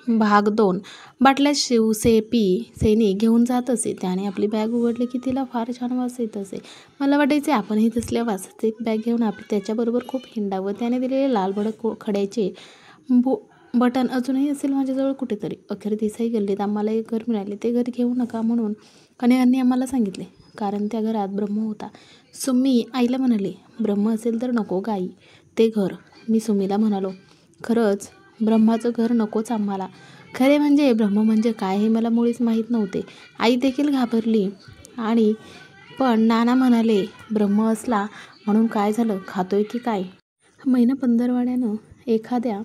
भाग 2. बाटल्या शिवसे पी सैनी घेऊन जात असे. त्याने आपली बॅग उघडली की तिला फार छान वास येत असे. मला वाटायचे आपणही तसल्या वासाचे एक बॅग घेऊन त्याच्याबरोबर खूप हिंडावं. त्याने दिलेले लाल भडक खड्याचे बटन अजूनही असेल माझ्याजवळ कुठेतरी. अखेर देसाई गल्लीत आम्हाला एक घर मिळाले. ते घर घेऊ नका म्हणून कन्हैयाने आम्हाला सांगितले, कारण त्या घरात ब्रह्म होता. सुम्मी आईला म्हणाली, ब्रह्म असेल तर नको ग आई ते घर. मी सुम्मीला म्हणालो, खरंच ब्रह्माचं घर नकोच आम्हाला. खरे म्हणजे ब्रह्म म्हणजे काय हे मला मुळीच माहीत नव्हते. आई देखील घाबरली पण नाना म्हणाले, ब्रह्म असला म्हणून काय झालं, खातोय की काय. महिना पंधरवाड्यानं एखाद्या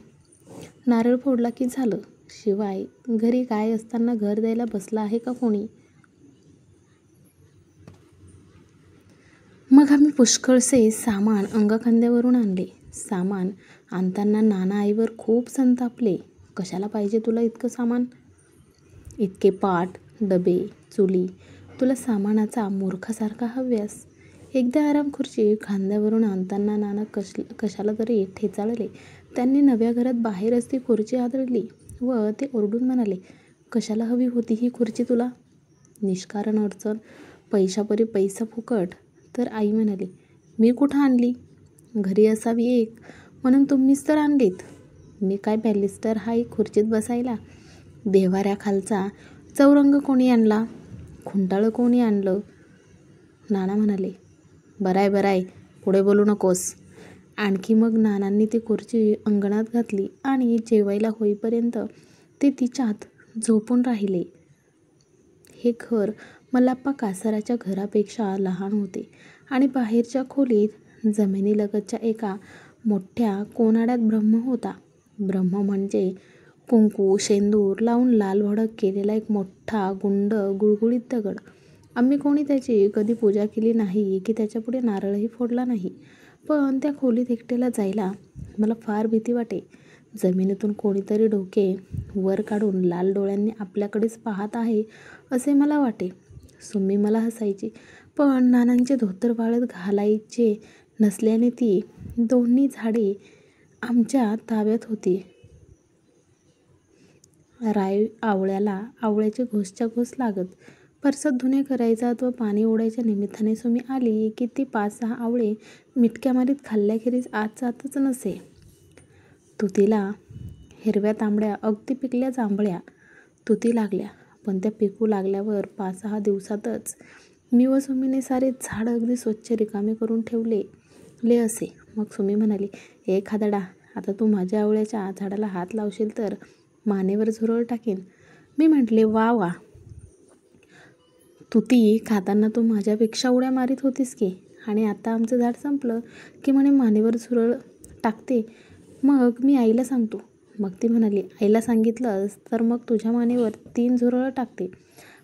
नारळ फोडला की झालं. शिवाय घरी काय असताना घर द्यायला बसला आहे का कोणी. मग आम्ही पुष्कळसे सामान अंगखांद्यावरून आणले. सामान आणताना नाना आईवर खूप संतापले. कशाला पाहिजे तुला इतकं सामान, इतके पाट, डबे, चुली, तुला सामानाचा मूर्खासारखा हव्यास. एकदा आराम खुर्ची खांद्यावरून आणताना नाना कशाला तरी ठेचाळले. त्यांनी नव्या घरात बाहेरच ती खुर्ची आदळली व ते ओरडून म्हणाले, कशाला हवी होती ही खुर्ची तुला. निष्कारण अडचण, पैशापरी पैसा फुकट. तर आई म्हणाली, मी कुठं आणली, घरी असावी एक म्हणून तुम्हीच तर आणलीत. मी काय बॅलिस्टर हाय खुर्चीत बसायला. देव्हाऱ्याखालचा चौरंग कोणी आणला, खुंटाळं कोणी आणलं. नाना म्हणाले, बराय पुढे बोलू नकोस. आणखी मग नानांनी ती खुर्ची अंगणात घातली आणि जेवायला होईपर्यंत ते तिच्यात झोपून राहिले. हे घर मल्लाप्पा कासाराच्या घरापेक्षा लहान होते आणि बाहेरच्या खोलीत जमिनीलगतच्या एका मोठ्या कोनाड्यात ब्रह्म होता. ब्रह्म म्हणजे कुंकू शेंदूर लावून लाल भडक केलेला एक मोठा गुंड गुळगुळीत दगड. आम्ही कोणी त्याची कधी पूजा केली नाही की त्याच्यापुढे नारळही फोडला नाही. पण त्या खोलीत एकट्याला जायला मला फार भीती वाटे. जमिनीतून कोणीतरी डोके वर काढून लाल डोळ्यांनी आपल्याकडेच पाहत आहे असे मला वाटे. सुम्मी मला हसायची, पण नानांचे धोतर वाळत घालायचे नसल्याने ती दोन्ही झाडे आमच्या ताब्यात होती. राय आवळ्याला आवळ्याची घोसच्या घोस लागत. परसात धुणे करायचा व पाणी ओढायच्या निमित्ताने सुम्मी आली की ती 5-6 आवळे मिटक्या मारीत खाल्ल्याखेरीज आत जातच नसे. तुतीला हिरव्या तांबड्या अगदी पिकल्या जांभळ्या तुती लागल्या. पण त्या पिकू लागल्यावर 5-6 दिवसातच मी व सुम्मीने सारे झाड अगदी स्वच्छ रिकामे करून ठेवले असे. मग सुम्मी म्हणाली, खादडा, आता तू माझ्या आवळ्याच्या झाडाला हात लावशील तर मानेवर झुरळ टाकीन. मी म्हटले, वा, तुती खाताना तू माझ्यापेक्षा उड्या मारीत होतीस की, आणि आता आमचं झाड संपलं की म्हणे मानेवर झुरळ टाकते. मग मी आईला सांगतो. मग ती म्हणाली, आईला सांगितलंस तर मग तुझ्या मानेवर 3 झुरळं टाकते.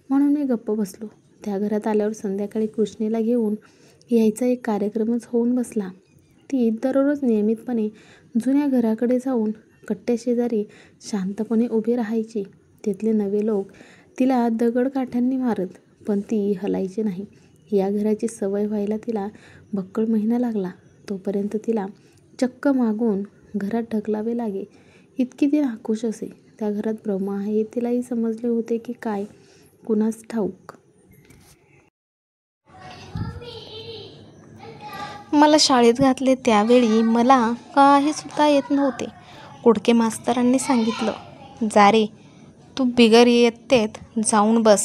म्हणून मी गप्प बसलो. त्या घरात आल्यावर संध्याकाळी कृष्णेला घेऊन यायचा एक कार्यक्रमच होऊन बसला. ती दररोज नियमितपणे जुन्या घराकडे जाऊन कट्ट्याशेजारी शांतपणे उभी राहायची. तिथले नवे लोक तिला दगडकाठ्यांनी मारत, पण ती हलायची नाही. या घराची सवय व्हायला तिला बक्कळ महिना लागला. तोपर्यंत तिला चक्क मागून घरात ढकलावे लागे, इतकी ती नाखुश असे. त्या घरात ब्रह्म आहे तिलाही समजले होते की काय, कुणास ठाऊक. मला शाळेत घातले त्यावेळी मला काही सुद्धा येत नव्हते. कुडके मास्तरांनी सांगितलं, जा रे तू बिगर इयत्तेत जाऊन बस.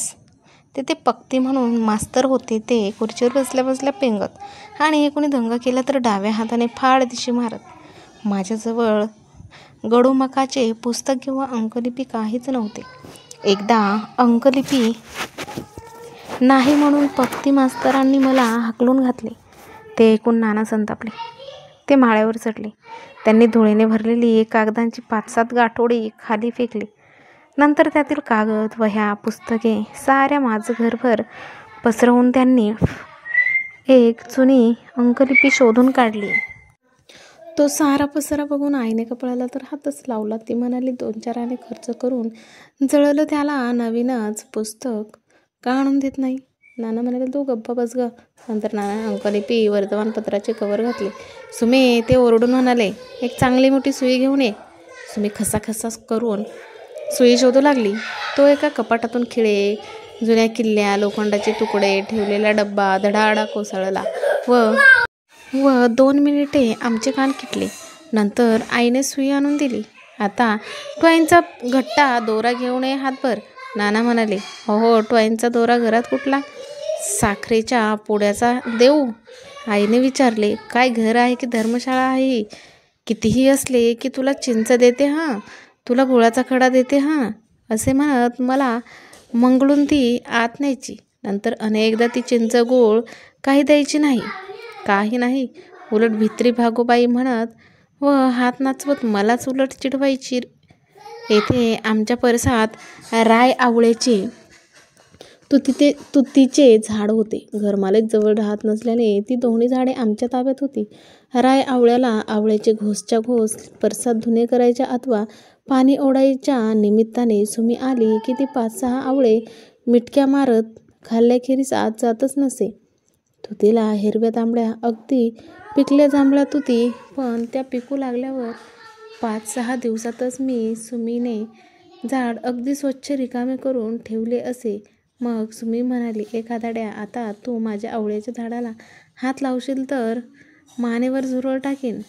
तिथे पक्ती म्हणून मास्तर होते. ते खुर्चीवर बसल्या बसल्या पेंगत आणि कोणी दंगा केला तर डाव्या हाताने फाडदिशी मारत. माझ्याजवळ गडूमकाचे पुस्तक किंवा अंकलिपी काहीच नव्हते. एकदा अंकलिपी नाही म्हणून पक्ती मास्तरांनी मला हाकलून घातले. ते ऐकून नाना संतापले. ते माळ्यावर चढले. त्यांनी धुळीने भरलेली कागदांची 5-7 गाठोडी खाली फेकली. नंतर त्यातील कागद, वह्या, पुस्तके साऱ्या माझं घरभर पसरवून त्यांनी एक जुनी अंकलिपी शोधून काढली. तो सारा पसारा बघून आईने कपाळाला तर हातच लावला. ती म्हणाली, 2-4 आणे खर्च करून जळलं त्याला नवीनच पुस्तक का आणून देत नाही. नाना म्हणाले, तू गप्पा बस ग. नंतर नाना अंकलिपी वर्तमानपत्राचे कवर घातले. सुमे ते ओरडून म्हणाले, एक चांगली मोठी सुई घेऊन ये. सुमी खसाखसा करून सुई शोधू लागली. तो एका कपाटातून खिळे, जुन्या किल्ल्या, लोखंडाचे तुकडे ठेवलेला डब्बा धडाधडा कोसळला व 2 मिनिटे आमचे कान किटले. नंतर आईने सुई आणून दिली. आता ट्वाईनचा घट्टा दोरा घेऊन ये हातभर. नाना म्हणाले. हो, ट्वाईनचा दोरा घरात कुठला? साखरेच्या पुड्याचा देऊ? आईने विचारले. काय घर आहे की धर्मशाळा आहे? कितीही असले की तुला चिंच देते हां, तुला गुळाचा खडा देते हां, असे म्हणत मला मंगळून ती आत न्यायची. नंतर अनेकदा ती चिंच गूळ काही द्यायची नाही, काही नाही. उलट भित्री भागोबाई म्हणत व हात नाचवत मलाच उलट चिडवायची. येथे आमच्या परसात राय आवळ्याचे तुतीचे झाड होते. घरमालक जवळ राहत नसल्याने ती दोन्ही झाडे आमच्या ताब्यात होती. राय आवळ्याला आवळ्याचे घोसच्या घोस परसात धुणे करायच्या अथवा पाणी ओढायच्या निमित्ताने सुमी आली की ती 5-6 आवळे मिटक्या मारत खाल्ल्याखेरीज आत जातच नसे. तुतीला हिरव्या तांबड्या अगदी पिकल्या जांभळ्या तुती, पण त्या पिकू लागल्यावर 5-6 दिवसातच मी सुमीने झाड अगदी स्वच्छ रिकामे करून ठेवले असे. मग सुमी म्हणाली, एखाद्या आता तू माझ्या आवळ्याच्या झाडाला हात लावशील तर मानेवर झुरळ टाकीन.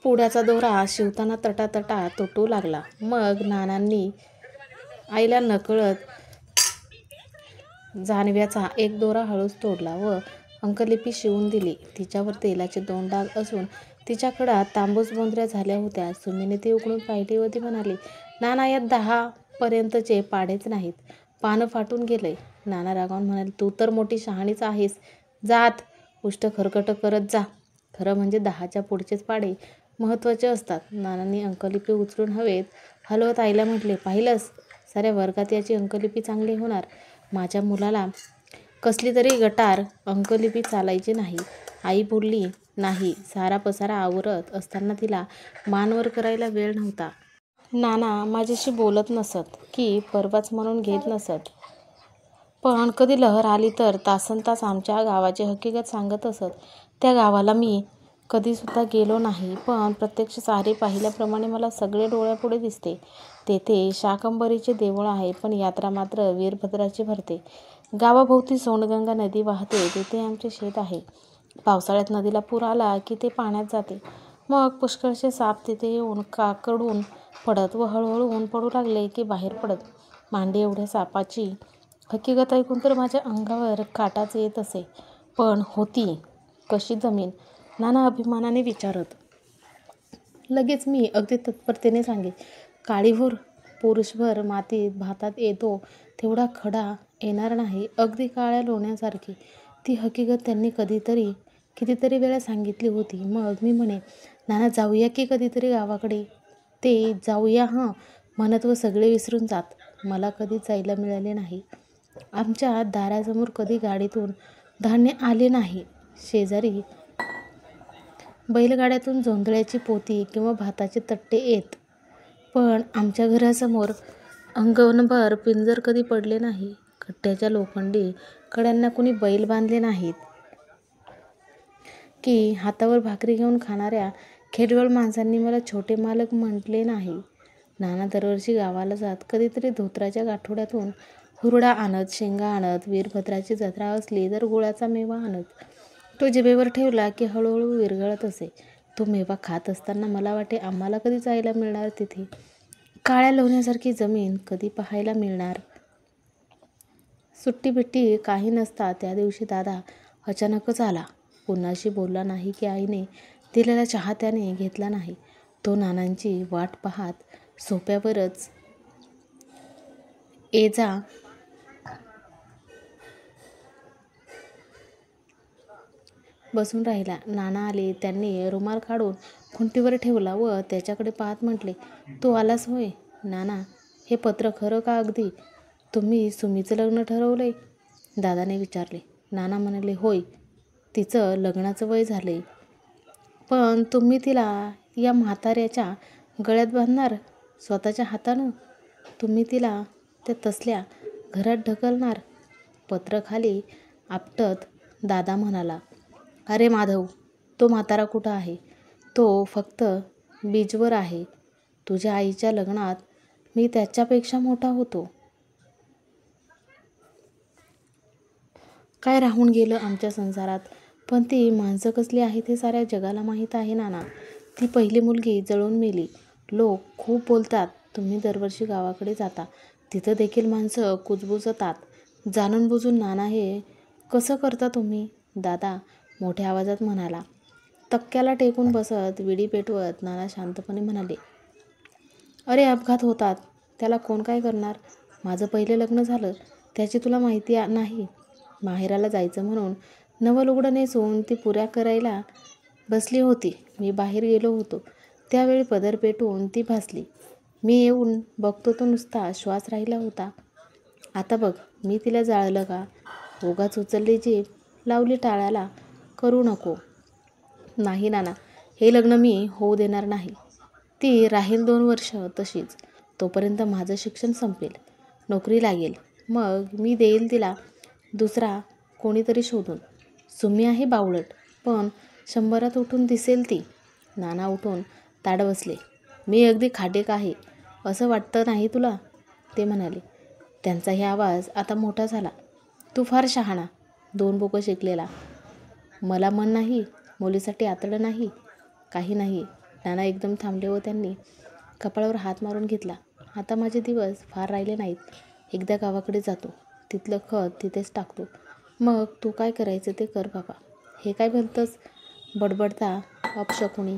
पुड्याचा दोरा शिवताना तटातटा तुटू लागला. मग नानांनी आईला नकळत जानव्याचा एक दोरा हळूच तोडला व अंकलिपी शिवून दिली. तिच्यावर तेलाचे 2 डाग असून तिच्या कडा तांबूस बोंद्र्या झाल्या होत्या. सुमीने ती उघडून पाहिली व ती म्हणाली, नाना, यात 10 पर्यंतचे पाढेच नाहीत, पानं फाटून गेलंय. नाना रागावून म्हणाले, तू तर मोठी शहाणीच आहेस, जा आत उष्ट खरकट करत जा. खरं म्हणजे 10च्या पुढचेच पाढे महत्त्वाचे असतात. नानांनी अंकलिपी उचलून हवेत हलवत आईला म्हटले, पाहिलंस, साऱ्या वर्गात याची अंकलिपी चांगली होणार. माझ्या मुलाला कसली तरी गटार अंकलिपी चालायची नाही. आई बोलली नाही. सारा पसारा आवरत असताना तिला मानवर करायला वेळ नव्हता. नाना माझ्याशी बोलत नसत की परवाच म्हणून घेत नसत, पण कधी लहर आली तर तासनतास आमच्या गावाची हकीकत सांगत असत. त्या गावाला मी कधीसुद्धा गेलो नाही, पण प्रत्यक्ष सारे पाहिल्याप्रमाणे मला सगळे डोळ्यापुढे दिसते. तेथे शाकंभरीचे देऊळ आहे, पण यात्रा मात्र वीरभद्राची भरते. गावाभोवती सोंडगंगा नदी वाहते. तिथे आमचे शेत आहे. पावसाळ्यात नदीला पूर आला की ते पाण्यात जाते. मग पुष्कळसे साप तिथे येऊन काकडून पडत व हळूहळू ऊन पडू लागले की बाहेर पडत. मांडी एवढ्या सापाची हकीकत ऐकून तर माझ्या अंगावर काटाच येत असे. पण होती कशी जमीन? नाना अभिमानाने विचारत. लगेच मी अगदी तत्परतेने सांगे, काळीभोर पुरुषभर मातीत भातात येतो तेवढा खडा येणार नाही. अगदी काळ्या लोण्यासारखी. ती हकीकत त्यांनी कितीतरी वेळा सांगितली होती. मग मी म्हणे, नाना जाऊया की कधीतरी गावाकडे? ते जाऊया म्हणत व सगळे विसरून जात. मला कधीच जायला मिळाले नाही. आमच्या दारासमोर कधी गाडीतून धान्य आले नाही. शेजारी बैलगाड्यातून जोंधळ्याची पोती किंवा भाताचे तट्टे येत. पण आमच्या घरासमोर अंगणभर पिंजर कधी पडले नाही. कट्ट्याच्या लोखंडी कड्यांना कुणी बैल बांधले नाहीत की हातावर भाकरी घेऊन खाणाऱ्या खेडवळ माणसांनी मला छोटे मालक म्हटले नाही. नाना दरवर्षी गावाला जात. कधीतरी धोत्राच्या गाठोड्यातून हुरडा आणत, शेंगा आणत. वीरभद्राची जत्रा असली तर गुळाचा मेवा आणत. तो जिभेवर ठेवला की हळूहळू विरघळत असे. तो मेवा खात असताना मला वाटे, आम्हाला कधी जायला मिळणार तिथे? काळ्या लोण्यासारखी जमीन कधी पाहायला मिळणार? सुट्टी बिट्टी काही नसता त्या दिवशी दादा अचानकच आला. कुणाशी बोलला नाही की आईने दिलेला चहा त्याने घेतला नाही. तो नानांची वाट पाहत सोफ्यावरच जा बसून राहिला. नाना आले. त्यांनी रुमाल काढून खुंटीवर ठेवला व त्याच्याकडे पाहत म्हटले, तू आलास होय? नाना, हे पत्र खरं का अगदी? तुम्ही सुमीचं लग्न ठरवलंय? दादाने विचारले. नाना म्हणाले, होय, तिचं लग्नाचं वय झालंय. पण तुम्ही तिला या म्हाताऱ्याच्या गळ्यात बांधणार स्वतःच्या हातानं? तुम्ही तिला त्या तसल्या घरात ढकलणार? पत्र खाली आपटत दादा म्हणाला, अरे माधव, तो म्हातारा कुठं आहे? तो फक्त बीजवर आहे. तुझ्या आईच्या लग्नात मी त्याच्यापेक्षा मोठा होतो. काय राहून गेलं आमच्या संसारात? पण ती माणसं कसली आहेत हे साऱ्या जगाला माहीत आहे नाना. ती पहिली मुलगी जळून मेली. लोक खूप बोलतात. तुम्ही दरवर्षी गावाकडे जाता. तिथं देखील माणसं कुजबुजतात. जाणून बुजून नाना हे कसं करता तुम्ही? दादा मोठ्या आवाजात म्हणाला. तक्क्याला टेकून बसत विडी पेटवत नाना शांतपणे म्हणाले, अरे अपघात होतात, त्याला कोण काय करणार? माझं पहिलं लग्न झालं त्याची तुला माहिती नाही? माहेराला जायचं म्हणून नवं लुगडं नेसून ती पुऱ्या करायला बसली होती. मी बाहेर गेलो होतो. त्यावेळी पदर पेटून ती भासली. मी येऊन बघतो तो नुसता श्वास राहिला होता. आता बघ मी तिला जाळलं का? उगाच उचलली जीभ लावली टाळ्याला. करू नको. नाही नाना, हे लग्न मी होऊ देणार नाही. ती राहील 2 वर्ष तशीच. तोपर्यंत माझं शिक्षण संपेल, नोकरी लागेल. मग मी देईल तिला दुसरा कोणीतरी शोधून. सुमी आहे बावळट, पण 100त उठून दिसेल ती. नाना उठून ताड बसले. मी अगदी खाटेक आहे असं वाटतं नाही तुला? ते म्हणाले. त्यांचाही आवाज आता मोठा झाला. तू फार शहाणा, 2 बोकं शिकलेला. मला मन नाही, मुलीसाठी आतडं नाही, काही नाही. नाना एकदम थांबले व त्यांनी कपाळावर हात मारून घेतला. आता माझे दिवस फार राहिले नाहीत. एकदा गावाकडे जातो. तिथलं खत तिथेच टाकतो. मग तू काय करायचं ते कर बाबा. हे काय भलतंच बडबडता अपशकुनी?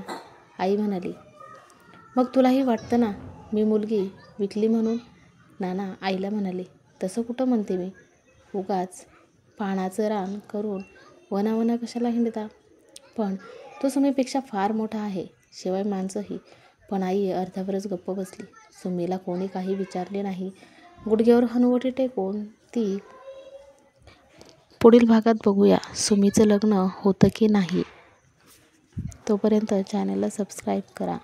आई म्हणाली. मग तुलाही वाटतं ना मी मुलगी विकली म्हणून? नाना आईला म्हणाले. तसं कुठं म्हणते मी. उगाच पानाचं रान करून वनावना कशाला हिंडता? पण तो सुमीपेक्षा फार मोठा आहे. शिवाय माणसंही. पण आई अर्ध्यावरच गप्प बसली. सुमीला कोणी काही विचारले नाही. गुडघ्यावर हनुवटी टेकून ती. पुढील भागात बघूया सुमीचं लग्न होतं की नाही. तोपर्यंत चॅनलला सबस्क्राईब करा.